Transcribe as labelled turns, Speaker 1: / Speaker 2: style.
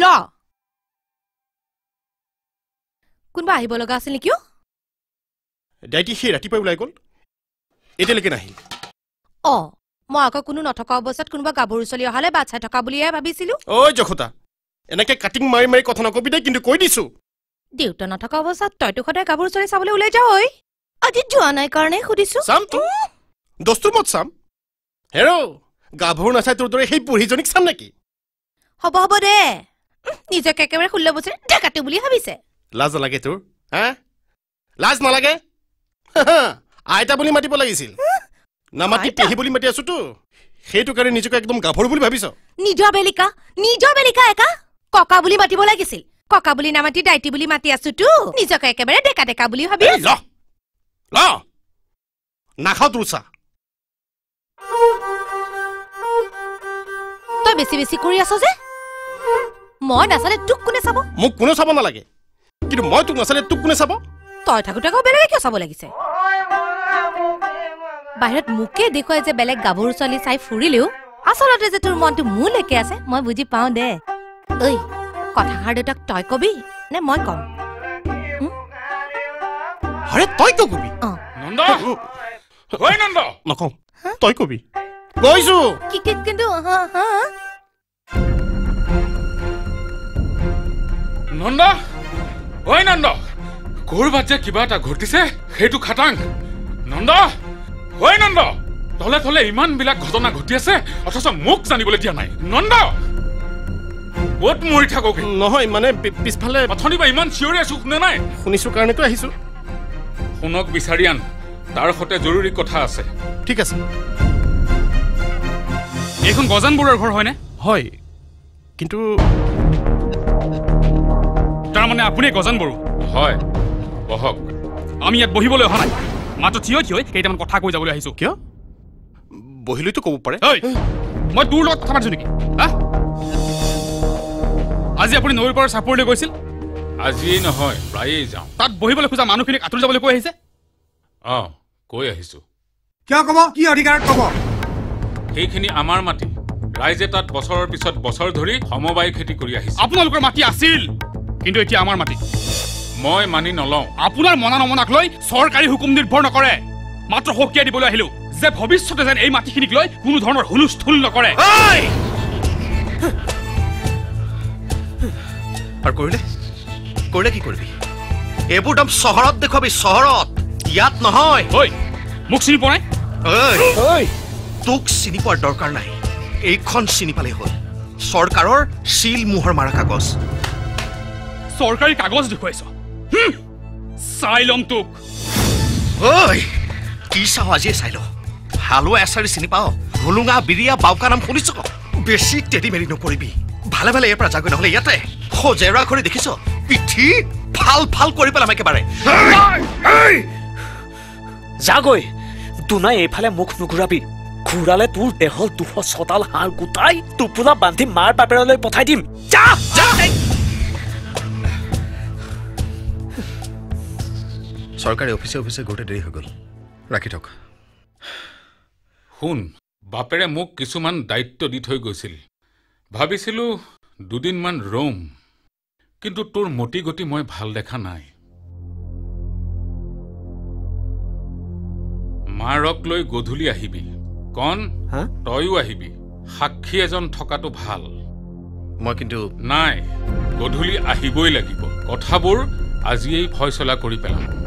Speaker 1: ল কোনবা আহিব লগা আছিল নেকি
Speaker 2: ডাইটি সেই ৰাতিপুৱাই ওলাই গ'ল এতিয়ালৈকে নাহিল
Speaker 1: মই আকৌ কোনো নথকা অৱস্থাত কোনোবা গাভৰু চলি অহালে বাট চাই থকা বুলিহে ভাবিছিলো
Speaker 2: ঐ জখতা এনেকে কাটিং মাৰি মাৰি কথা নকবি দে কিন্তু কৈ দিছো
Speaker 1: দেউতা নথকা অৱস্থাত তইতো সদায় গাভৰু চলি চাবলৈ ওলাই যাৱ ঐ আজি যোৱা নাই কাৰণে সুধিছো
Speaker 2: চাম তো দস্তুৰ মত চাম হেৰ' গাভৰু নাচাই তোৰ দৰে সেই বুঢ়ীজনীক চাম নেকি
Speaker 1: হ'ব হ'ব দে নিজকে একেবাৰে 16 বছৰ ডেকাটো বুলি ভাবিছে
Speaker 2: লাজ নালাগে তোৰ হা লাজ নালাগে আইতা বুলি মাতিব লাগিছিল নামাতি পেহী বুলি মাতি আছোতো সেইটো কাৰণে নিজকে একদম গাভৰু বুলি ভাবিছ
Speaker 1: নিজৰ বেলিকা একা ককা বুলি মাতিব লাগিছিল ককা বুলি নামাতি ডাইটি বুলি মাতি আছোতো নিজকে একেবাৰে ডেকা বুলি ভাবি
Speaker 2: ল নাখাও তোৰ চাহ
Speaker 1: তই বেছি বেছি কৰি আছ যে মই নাচালে তোক কোনে চাব
Speaker 2: মোক কোনে চাব নালাগে কিন্তু মই তোক নাচালে তোক কোনে চাব
Speaker 1: তই থাকোতে আকৌ বেলেগে কিয় চাব লাগিছে বাহিৰত মোকে দেখুৱাই যে বেলেগ গাভৰু ছোৱালী চাই ফুৰিলেও আচলতে যে তোৰ মনটো মোলৈকে আছে মই বুজি পাওঁ দে ঐ কথাষাৰ দেউতাক তই কবি নে মই কম
Speaker 2: আৰে তই কিয় কবি
Speaker 3: নন্দ ঐ নন্দ
Speaker 2: নকওঁ তই কবি কৈছো
Speaker 1: কিন্তু
Speaker 3: নন্দ ঐ নন্দ কৰবাত যে কিবা এটা ঘটিছে সেইটো খাটাং নন্দ ঐ নন্দ তলে তলে ইমান বিলাক ঘটনা ঘটি আছে অথচ মোক জানিবলৈ দিয়া নাই নন্দ ক'ত মৰি থাকক
Speaker 2: নহয় মানে পিছফালে
Speaker 3: অথনি বা ইমান চিঞৰি আছো শুনে নাই
Speaker 2: শুনিছো কাৰণেতো আহিছো
Speaker 3: শুনক বিচাৰি আন তাৰ সৈতে জৰুৰী কথা আছে
Speaker 2: ঠিক আছে
Speaker 3: এইখন গজান বৰুৱাৰ ঘৰ হয়নে
Speaker 2: হয় কিন্তু
Speaker 3: তাৰমানে আপুনি গজান বড়ো হয় বহক আমি ইয়াত বহিবলৈ অহা নাই মাত্ৰ থিয় কেইটামান কথা কৈ যাবলৈ আহিছো
Speaker 2: কিয় বহিলৈতো ক'ব পাৰে
Speaker 3: মই তোৰ লগত কথা পাতিছো নেকি আজি আপুনি নৈৰ পৰা চাপৰিলৈ গৈছিল আজিয়েই নহয় প্ৰায়েই যাওঁ তাত বহিবলৈ খোজা মানুহখিনিক আঁতৰি যাবলৈ কৈ আহিছে কৈ আহিছো
Speaker 4: কিয় ক'ব কি অধিকাৰত ক'ব
Speaker 3: সেইখিনি আমাৰ মাটি ৰাইজে তাত বছৰৰ পিছত বছৰ ধৰি সমবায় খেতি কৰি আহিছে আপোনালোকৰ মাটি আছিল কিন্তু এতিয়া আমাৰ মাটি মই মানি নলওঁ আপোনাৰ মনা নমনাক লৈ চৰকাৰী হুকুম নিৰ্ভৰ নকৰে মাত্ৰ সকিয়াই দিবলৈ আহিলো যে ভৱিষ্যতে যেন এই মাটিখিনিক লৈ কোনো ধৰণৰ হুলস্থুল নকৰে
Speaker 5: আৰু কৰিলে কি কৰিবি এইবোৰ দাম চহৰত দেখুৱাবি চহৰত ইয়াত নহয়
Speaker 3: মোক চিনি পোৱা নাই
Speaker 5: তোক চিনি পোৱাৰ দৰকাৰ নাই এইখন চিনি পালেই হ'ল চৰকাৰৰ চিল মোহৰ মাৰা কাগজ
Speaker 3: চৰকাৰী কাগজ দেখুৱাইছ চাই ল'ম তোক
Speaker 5: কি চাও আজিয়ে চাই ল হালোৱা এচাৰি চিনি পাও হুলুঙা বিৰিয়া বাউকা নাম শুনিছ বেছি টেৰি মেৰি নকৰিবি ভালে ভালে ইয়াৰ পৰা যাগৈ নহ'লে ইয়াতে সজেৰা কৰি দেখিছ পিঠি ফাল কৰি পেলাম একেবাৰে
Speaker 6: যাগৈ দুনাই এইফালে মুখ নুঘূৰাবি ঘূৰালে তোৰ দেহৰ 200 হাড় গোটাই টোপোলা বান্ধি মাৰ বাপেৰলৈ পঠাই দিম যা
Speaker 5: চৰকাৰী অফিচে গ'তে দেৰি হৈ গ'ল ৰাখি থক
Speaker 3: শুন বাপেৰে মোক কিছুমান দায়িত্ব দি থৈ গৈছিল ভাবিছিলো দুদিনমান ৰম কিন্তু তোৰ মতি গতি মই ভাল দেখা নাই মাৰক লৈ গধূলি আহিবি কন তয়ো আহিবি সাক্ষী এজন থকাটো ভাল
Speaker 5: মই কিন্তু
Speaker 3: নাই গধূলি আহিবই লাগিব কথাবোৰ আজিয়েই ফয়ছলা কৰি পেলাম